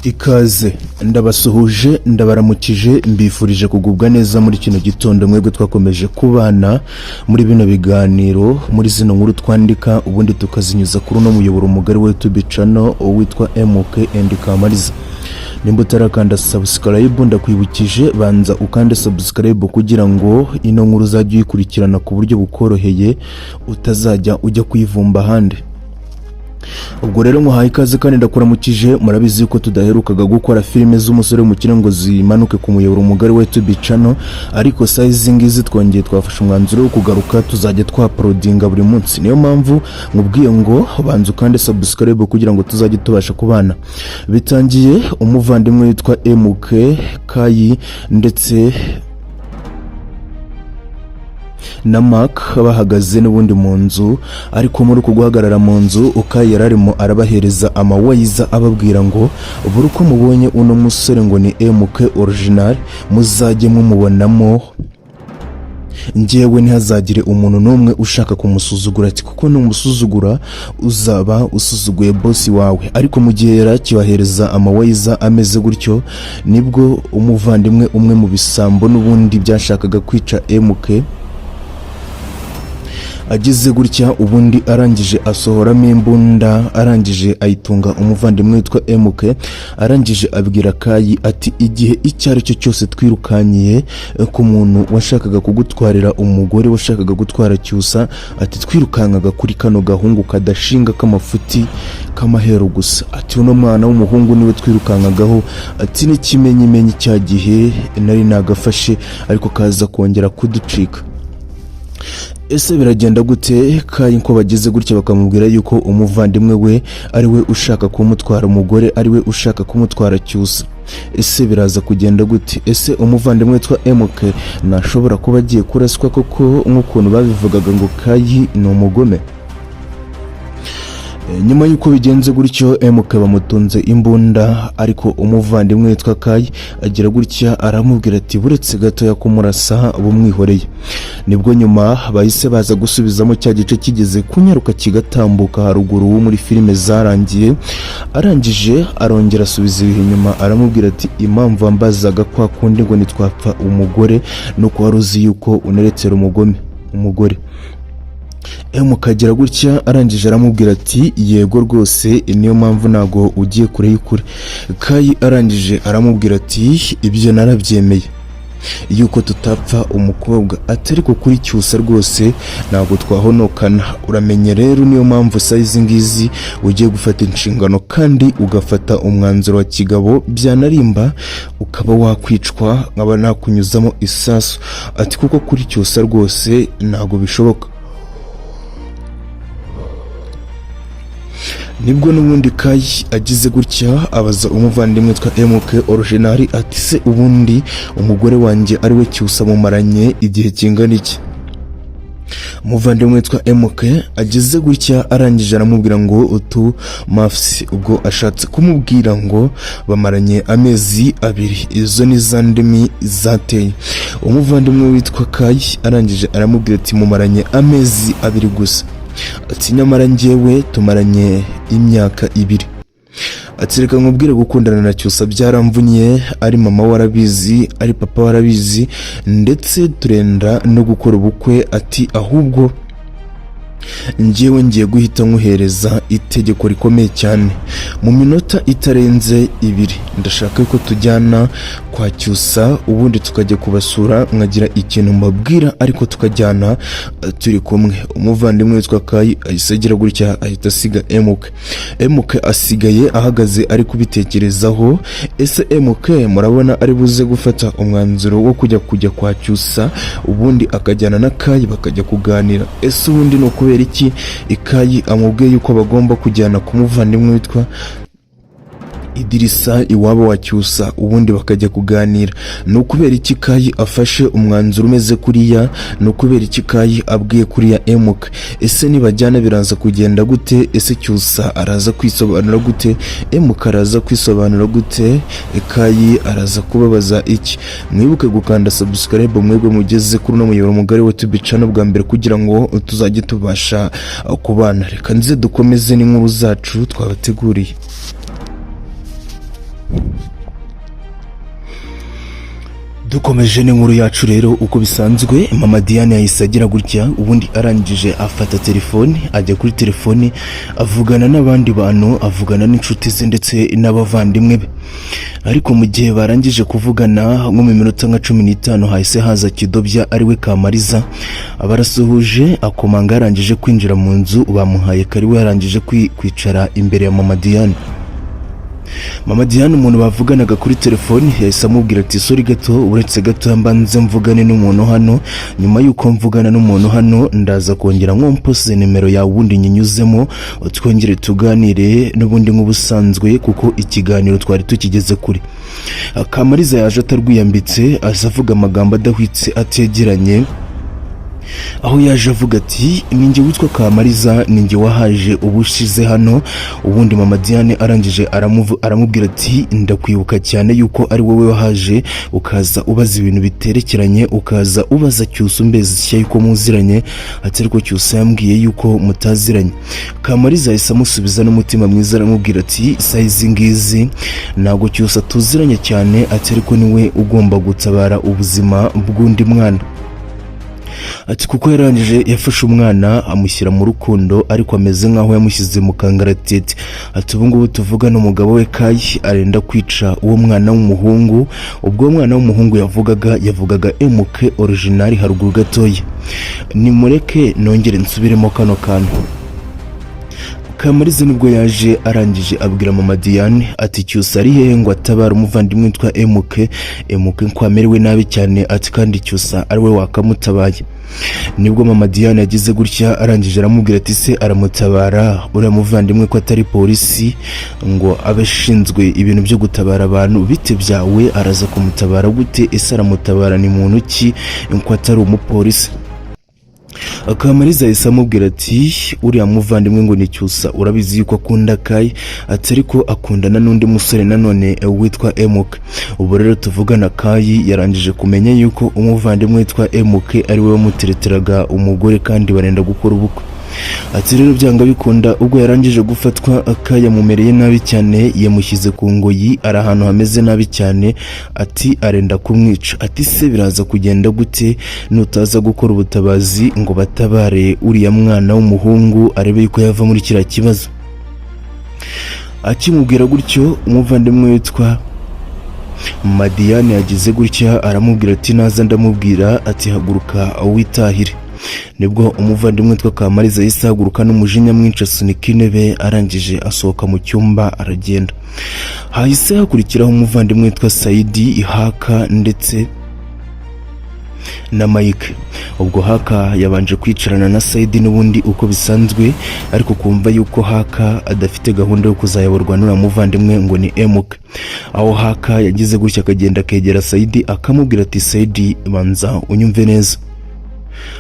Ikaze ndabasuhuje ndabaramukije mbifurije kugubwa neza muri kino gitondo mwebwe twakomeje kubana muri bino biganiro muri zino nkuru twandika ubundi tukazinyuza kuri no muyoboro mugari wa YouTube channel witwa MK and Kamariza. Nimba utarakanda subscribe ndakwibukije banza ukande subscribe kugira ngo ino nkuru uzajye uyikurikirana ku buryo bukoroheye utazajya ujya kwivumba handi. Ubwo rero muhaye ikaze kandi ndakuramukije, murabizi ko tudaherukaga gukora filime z'umusore mukire ngo zimanuke ku muyoboro mugari wa YouTube channel, ariko size ngizi twongeye twafashe umwanzuro wo kugaruka tuzajya twaploadinga buri munsi. Niyo mpamvu ngubwiye ngo banza ukande subscribe kugira ngo tuzajye tubasha kubana. Bitangiye umuvandimwe witwa MK Kayi ndetse na Mark bahagaze n'ubundi mu nzu, ariko muri uko guhagarara mu nzu Ukayi yararimo arabahereza amawayiza ababwira ngo buri uko mubonye uno musore ngo ni MK original muzajye mumubonamo njyewe ntihazagire umuntu n'umwe ushaka kumusuzugura, ati kuko numusuzugura uzaba usuzuguye boss wawe. Ariko mu gihe yarakibahereza amawayiza ameze gutyo nibwo umuvandimwe umwe mu bisambo n'ubundi byashakaga kwica MK agize gutya, ubundi arangije asohoramo imbunda, arangije ayitunga umuvandimwe witwa MK, arangije abwira Kayi ati igihe icyo ari cyo cyose twirukanyiye ku muntu washakaga kugutwarira umugore, washakaga gutwara Cyusa, ati twirukankaga kuri kano gahungu kadashinga k'amafuti k'amahero gusa, ati uno mwana w'umuhungu niwe twirukankagaho, ati n'ikimenyimenyi cya gihe nari nagafashe ariko kaza kongera kuducika. Ese biragenda gute? Kayi ko bageze gutya bakamubwira yuko umuvandimwe we ari we ushaka kumutwara umugore, ari we ushaka kumutwara Cyusa. Ese biraza kugenda gute? Ese umuvandimwe witwa MK nashobora kuba agiye kuraswa koko nk'ukuntu babivugaga ngo Kayi ni umugome? Nyuma yuko bigenze gutyo MK bamutunze imbunda, ariko umuvandimwe witwa Kayi agira gutya aramubwira ati buretse gato ya kumurasa bumwihoreye. Nibwo nyuma bahise baza gusubizamo cya gice kigeze kunyaruka kigatambuka haruguru muri filime zarangiye, arangije arongera asubiza ibihe inyuma aramubwira ati impamvu ambazaga kwa kundi ngo nitwapfa umugore no kuba ruzi yuko uneretera umugore. MK agira gutya arangije aramubwira ati yego rwose niyo mpamvu nago ugiye kure y'ukuri. Kayi arangije aramubwira ati ibyo narabyemeye yuko tutapfa umukobwa, atari ko kuri Cyusa rwose ntabwo twahonokana, uramenye rero niyo mpamvu size ngizi ugiye gufata inshingano kandi ugafata umwanzuro wa kigabo, byanarimba ukaba wakwicwa nkaba nakunyuzamo isasu, ati kuko kuri Cyusa rwose ntabwo bishoboka. Nibwo n'ubundi Kayi agize gutya abaza umuvandimwe witwa MK original ati se ubundi umugore wanjye ari we Cyusa mumaranye igihe kingana iki? Umuvandimwe witwa MK agize gutya arangije aramubwira ngo utu mafsi, ubwo ashatse kumubwira ngo bamaranye amezi 2. Izo ni za ndimi zateye. Umuvandimwe witwa Kayi arangije aramubwira ati mumaranye amezi 2 gusa, ati nyamara njyewe tumaranye imyaka 2. Ati reka nkubwire gukundana na Cyusa byaramvunye, ari mama warabizi, ari papa warabizi, ndetse turenda no gukora ubukwe, ati ahubwo njyewe ngiye guhita nkuhereza itegeko rikomeye cyane, mu minota itarenze 2 ndashaka ko tujyana kwa Cyusa ubundi tukajya kubasura nkagira ikintu mbabwira, ariko tukajyana turi kumwe. Umuvandimwe witwa Kayi ahise agira gutya ahita asiga MK asigaye ahagaze ari kubitekerezaho. Ese MK murabona ari buze gufata umwanzuro wo kujya kwa Cyusa ubundi akajyana na Kayi bakajya kuganira. Ese ubundi no kubera iki Kayi amubwiye yuko bagomba kujyana ku muvandimwe witwa Idirisa iwabo wa Cyusa ubundi bakajya kuganira? No kubera iki Kayi afashe umwanzuro umeze kuriya? No kubera iki Kayi abwiye kuriya MK? Ese nibajyana biraza kugenda gute? Ese Cyusa araza kwisobanura gute? MK araza kwisobanura gute? Kayi araza kubabaza iki? Mwibuke gukanda subscribe mwebwe mugeze kuri no muyoboro mugari wa YouTube channel bwa mbere kugira ngo tuzajye tubasha kubana. Reka nze dukomeze n'inkuru zacu twabateguriye. Dukomeje n'inkuru yacu rero uko bisanzwe mama Diane yahise agira gutya ubundi arangije afata telefone ajya kuri telefone avugana n'abandi bantu avugana n'inshuti ze ndetse n'abavandimwe be ariko mu gihe barangije kuvugana nko mu minota nka 15 hahise haza Kidobya ariwe Kamariza abarasuhuje akomanga yarangije kwinjira mu nzu bamuhaye kariwe yarangije kwicara imbere ya mama Diane. Mama Diane umuntu bavuganaga kuri telefone yahise amubwira ati sori gato uretse gato mbanze mvugane n'umuntu hano nyuma yuko mvugana n'umuntu hano ndaza kongera nkompose nimero yawe ubundi nyinyuzemo twongere tuganire n'ubundi nk'ubusanzwe kuko ikiganiro twari tukigeze kuri. Kamariza yaje atarwiyambitse azavuga amagambo adahwitse ategeranye aho yaje avuga ati ninjye witwa Kamariza ninjye wahaje ubushize hano ubundi mama Diane arangije aramubwira ati ndakwibuka cyane yuko ari wowe wahaje ukaza ubaza ibintu biterekeranye ukaza ubaza Cyusa umbeze yuko muziranye ati ariko Cyusa yambwiye yuko mutaziranye. Kamariza yahise amusubiza n'umutima mwiza aramubwira ati size ngizi ntabwo Cyusa tuziranye cyane ati ariko niwe ugomba gutabara ubuzima bw'undi mwana ati kuko yarangije yafashe umwana amushyira mu rukundo ariko ameze nkaho yamushyize mu kangaratete ati ubu ngubu tuvuga n'umugabo we Kayi arenda kwica uwo mwana w'umuhungu ubwo mwana w'umuhungu yavugaga MK original haruguru gatoya nimureke nongere nsubiremo kano kantu. Kamariza nibwo yaje arangije abwira mama Diane ati Cyusa ari hehe ngo atabara umuvandimwe witwa MK ko amerewe nabi cyane ati kandi Cyusa ari we wakamutabaye. Nibwo mama Diane yagize gutya arangije aramubwira ati se aramutabara uriya muvandimwe ko atari polisi ngo abashinzwe ibintu byo gutabara abantu bite byawe araza kumutabara gute ese aramutabara ni muntu ki ko atari umupolisi. Kamariza yahise amubwira ati uriya muvandimwe ngo ni Cyusa urabizi yuko akunda Kayi ati ariko akundana n'undi musore nanone witwa MK ubu rero tuvugana Kayi yarangije kumenya yuko umuvandimwe witwa MK ari we wamutereteraga umugore kandi barenda gukora ubukwe ati rero byanga bikunda ubwo yarangije gufatwa Kayi yamumereye nabi cyane yamushyize ku ngoyi ari ahantu hameze nabi cyane ati arenda kumwica ati se biraza kugenda gute nutaza gukora ubutabazi ngo batabare uriya mwana w'umuhungu arebe yuko yava muri kiriya kibazo. Akimubwira gutyo umuvandimwe witwa mama Diane yagize gutya aramubwira ati naza ndamubwira ati haguruka witahire. Nibwo umuvandimwe witwa Kamariza yahise ahaguruka n'umujinya mwinshi asunika intebe arangije asohoka mu cyumba aragenda. Hahise hakurikiraho umuvandimwe witwa Saidi Haka ndetse na Mike. Ubwo Haka yabanje kwicarana na Saidi n'ubundi uko bisanzwe ariko kumva yuko Haka adafite gahunda yo kuzayoborwa n'ura muvandimwe ngo ni MK. Aho Haka yagize gutya akagenda akegera Saidi akamubwira ati Saidi banza unyumve neza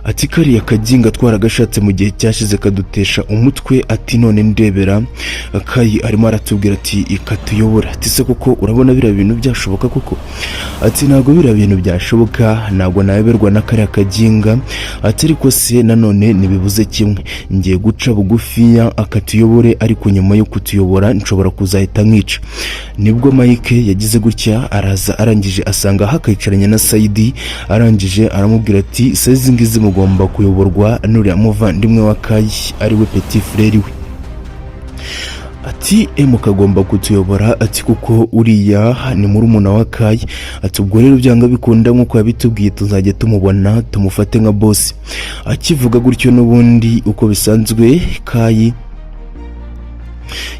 ati kariya kaginga twaragashatse mu gihe cyashize kadutesha umutwe ati none ndebera Kayi arimo aratubwira ati ikatuyobora ati se kuko urabona bira bintu byashoboka kuko ati ntago bira bintu byashoboka ntago nayoberwa na kariya kaginga ati ariko se nanone nibibuze kimwe ngiye guca bugufiya akatuyobore ariko nyuma yo kutuyobora nshobora kuzahita nkica. Nibwo Mike yagize gutya araza arangije asanga hakayicaranye na Saidi arangije aramubwira ati sezi ngizi mugomba kuyoborwa n'uriya muvandimwe wa Kayi ari we petit frère we ati MK agomba kutuyobora ati kuko uriya ni murumuna wa Kayi ati ubwo rero byanga bikunda nkuko yabitubwiye tuzajya tumubona tumufate nka boss. Akivuga gutyo n'ubundi uko bisanzwe Kayi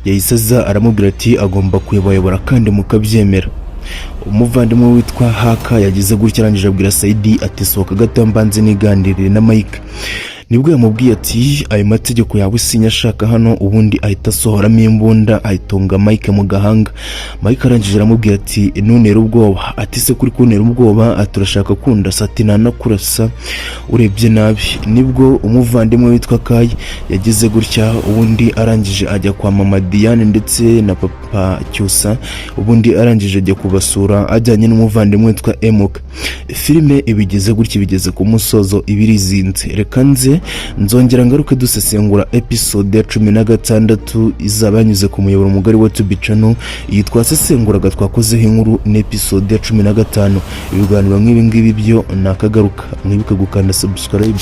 yahisaza aramubwira ati agomba kuyobayobora kandi mukabyemera. Umuvandimwe witwa Haka yagize gutya arangije abwira Saidi ati sohoka gato mbanze niganirire na Mike. Nibwo yamubwiye ati ayo mategeko yawe sinyashaka hano ubundi ahita asohoramo imbunda ayitunga Mike mu gahanga. Mike arangije aramubwira ati nunera ubwoba ati se kuri kunera ubwoba aturashaka kunda satina nakurasa urebye nabi. Nibwo umuvandimwe witwa Kayi yagize gutya ubundi arangije ajya kwa mama Diane ndetse na papa Cyusa ubundi arangije ajya kubasura ajyanye n'umuvandimwe witwa MK. Filime ibigeze gutya bigeze ku musozo ibirizinze reka nze itarangiye nzongera ngaruke dusesengura episode ya 16 izaba yanyuze ku muyoboro mugari wa YouTube channel. Iyi twasesenguraga twakozeho inkuru ni episode ya 15. Ibiganiro nk'ibi ngibi byo nakagaruka, mwibuke gukanda subscribe.